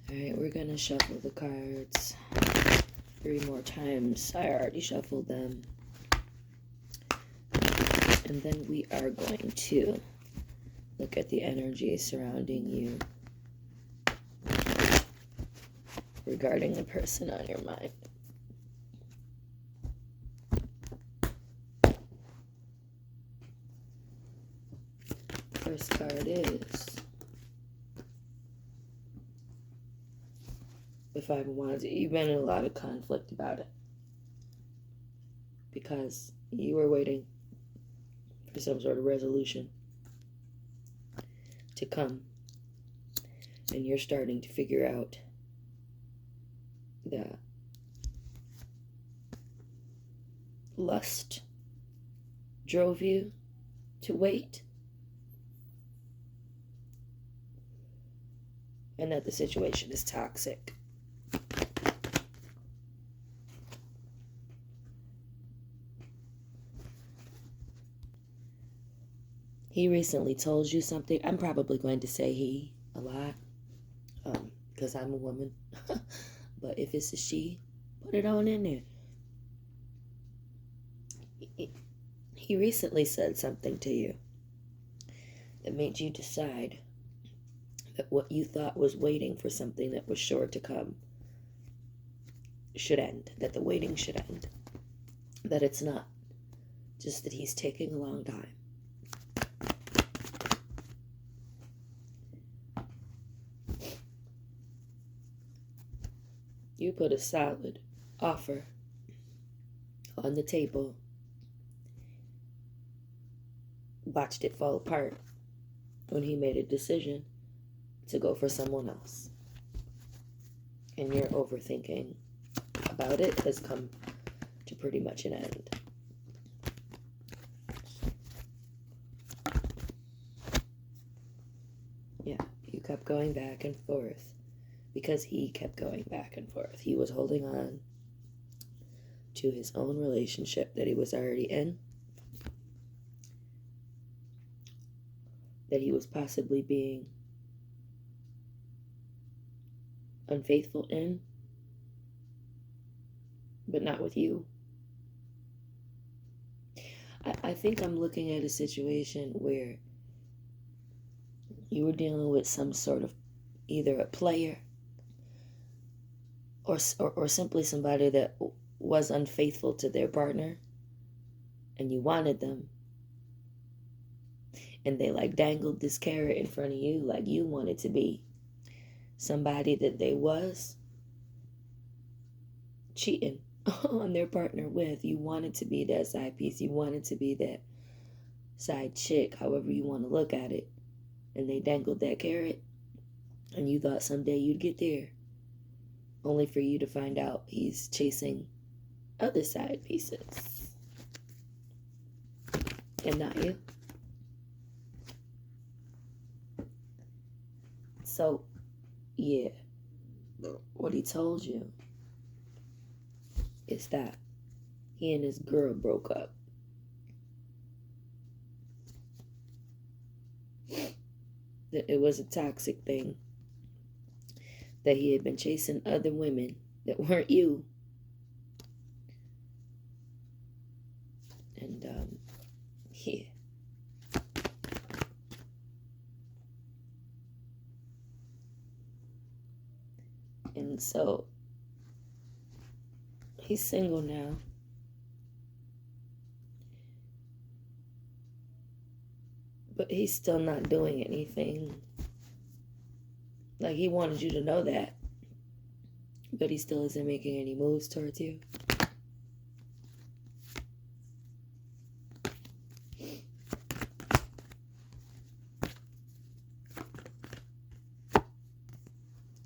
Alright, we're gonna shuffle the cards 3 more times. I already shuffled them. And then we are going to look at the energy surrounding you regarding the person on your mind. First card is the Five of Wands. You've been in a lot of conflict about it because you were waiting for some sort of resolution to come, and you're starting to figure out that lust drove you to wait, and that the situation is toxic. He recently told you something. I'm probably going to say he a lot because I'm a woman. But if it's a she, put it on in there. He recently said something to you that made you decide that what you thought was waiting for something that was sure to come should end, that the waiting should end, that it's not, just that he's taking a long time. You put a solid offer on the table, watched it fall apart when he made a decision to go for someone else. And your overthinking about it has come to pretty much an end. Yeah, you kept going back and forth because he kept going back and forth. He was holding on to his own relationship that he was already in, that he was possibly being unfaithful in, but not with you. I think I'm looking at a situation where you were dealing with some sort of either a player or simply somebody that was unfaithful to their partner, and you wanted them, and they like dangled this carrot in front of you, like you wanted to be somebody that they was cheating on their partner with. You wanted to be that side piece, you wanted to be that side chick, however you want to look at it, and they dangled that carrot, and you thought someday you'd get there, only for you to find out he's chasing other side pieces and not you. So, yeah, what he told you is that he and his girl broke up. That it was a toxic thing. That he had been chasing other women that weren't you. And, yeah. And so, he's single now. But he's still not doing anything. Like, he wanted you to know that. But he still isn't making any moves towards you.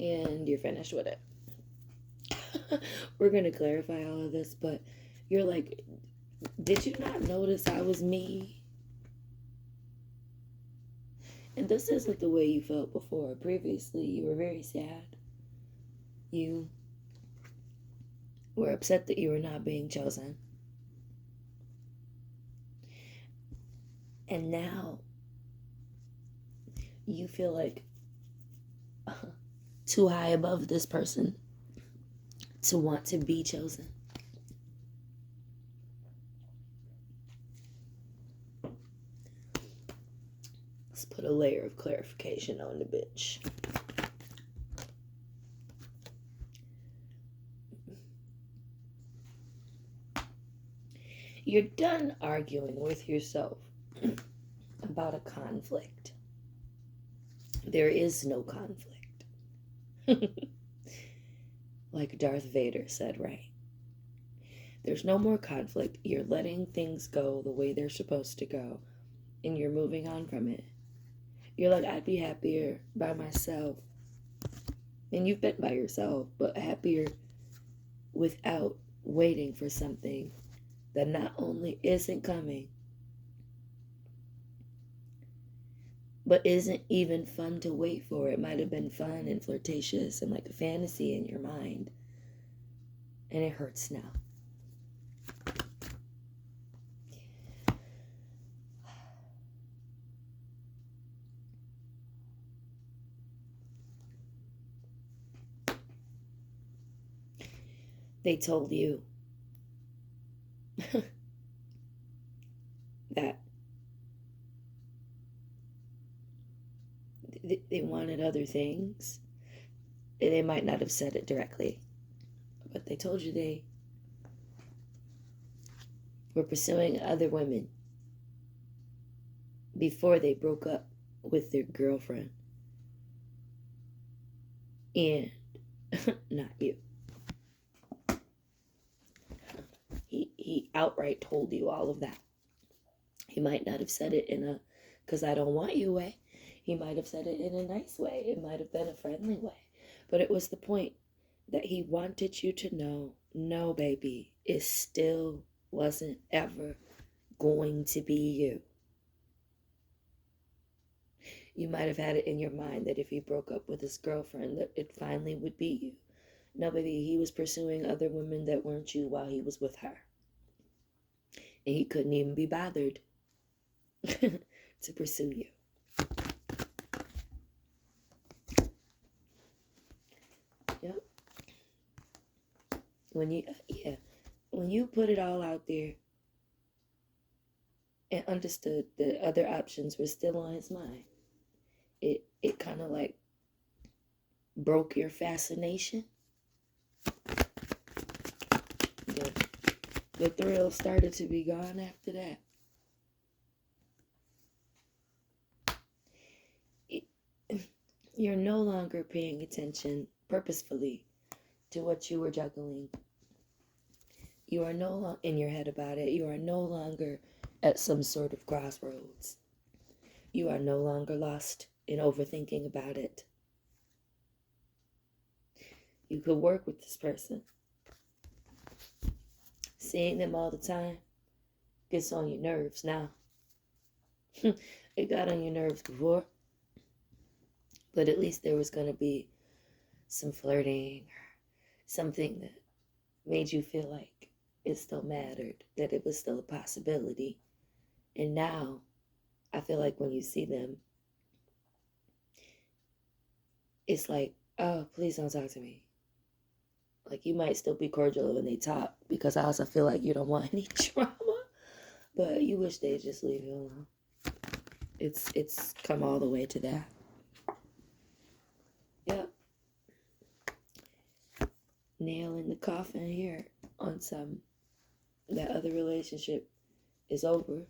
And you're finished with it. We're going to clarify all of this, but you're like, did you not notice I was me? And this isn't the way you felt before. Previously, you were very sad. You were upset that you were not being chosen. And now, you feel like too high above this person to want to be chosen. Let's put a layer of clarification on the bitch. You're done arguing with yourself about a conflict. There is no conflict. Like Darth Vader said, right? There's no more conflict. You're letting things go the way they're supposed to go, and you're moving on from it. You're like, I'd be happier by myself. And you've been by yourself, but happier without waiting for something that not only isn't coming, but isn't even fun to wait for. It might have been fun and flirtatious and like a fantasy in your mind. And it hurts now. They told you that they wanted other things. They might not have said it directly, but they told you they were pursuing other women before they broke up with their girlfriend. And not you. He outright told you all of that. He might not have said it in a, because I don't want you way. He might have said it in a nice way. It might have been a friendly way. But it was the point that he wanted you to know, no, baby, it still wasn't ever going to be you. You might have had it in your mind that if he broke up with his girlfriend, that it finally would be you. No, baby, he was pursuing other women that weren't you while he was with her. And he couldn't even be bothered to pursue you. Yep. When you put it all out there and understood the other options were still on his mind, it kind of like broke your fascination. The thrill started to be gone after that. You're no longer paying attention purposefully to what you were juggling. You are no longer in your head about it. You are no longer at some sort of crossroads. You are no longer lost in overthinking about it. You could work with this person. Seeing them all the time gets on your nerves now. It got on your nerves before. But at least there was going to be some flirting or something that made you feel like it still mattered, that it was still a possibility. And now, I feel like when you see them, it's like, oh, please don't talk to me. Like, you might still be cordial when they talk, because I also feel like you don't want any drama. But you wish they'd just leave you alone. It's come all the way to that. Yep. Nail in the coffin here on some. That other relationship is over.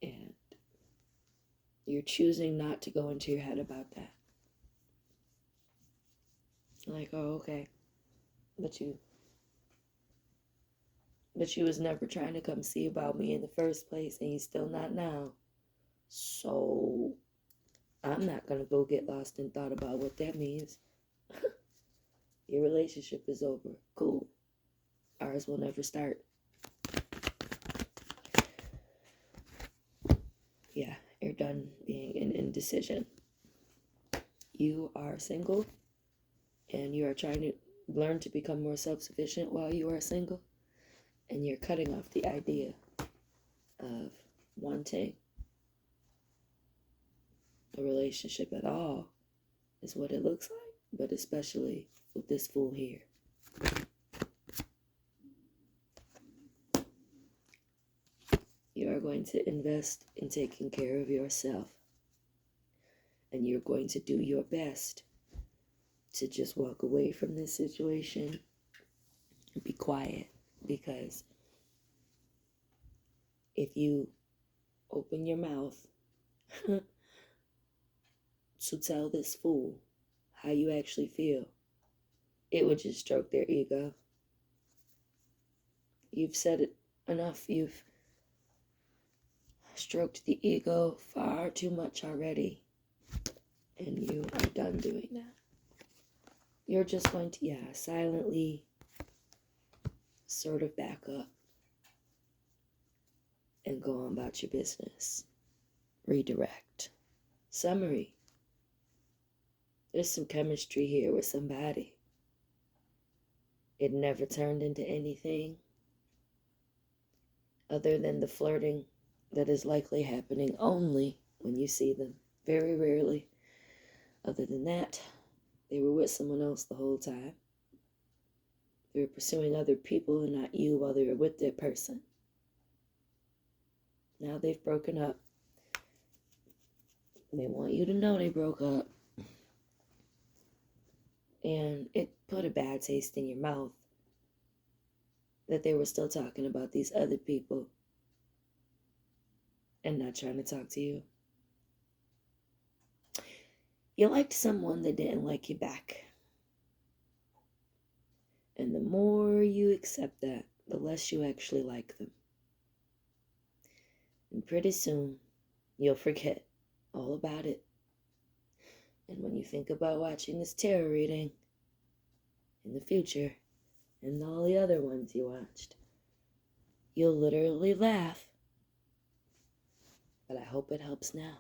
And you're choosing not to go into your head about that. Like, oh, okay. But you was never trying to come see about me in the first place, and you still not now. So I'm not going to go get lost in thought about what that means. Your relationship is over. Cool. Ours will never start. Yeah, you're done being in indecision. You are single, and you are trying to learn to become more self-sufficient while you are single, and you're cutting off the idea of wanting a relationship at all is what it looks like, but especially with this fool here. You are going to invest in taking care of yourself. And you're going to do your best to just walk away from this situation and be quiet. Because if you open your mouth to tell this fool how you actually feel, it would just stroke their ego. You've said it enough. You've stroked the ego far too much already. And you are done doing that. You're just going to, silently sort of back up and go on about your business. Redirect. Summary. There's some chemistry here with somebody. It never turned into anything other than the flirting that is likely happening only when you see them. Very rarely. Other than that, they were with someone else the whole time. They were pursuing other people and not you while they were with that person. Now they've broken up. They want you to know they broke up. And it put a bad taste in your mouth that they were still talking about these other people and not trying to talk to you. You liked someone that didn't like you back. And the more you accept that, the less you actually like them. And pretty soon, you'll forget all about it. And when you think about watching this tarot reading in the future, and all the other ones you watched, you'll literally laugh. But I hope it helps now.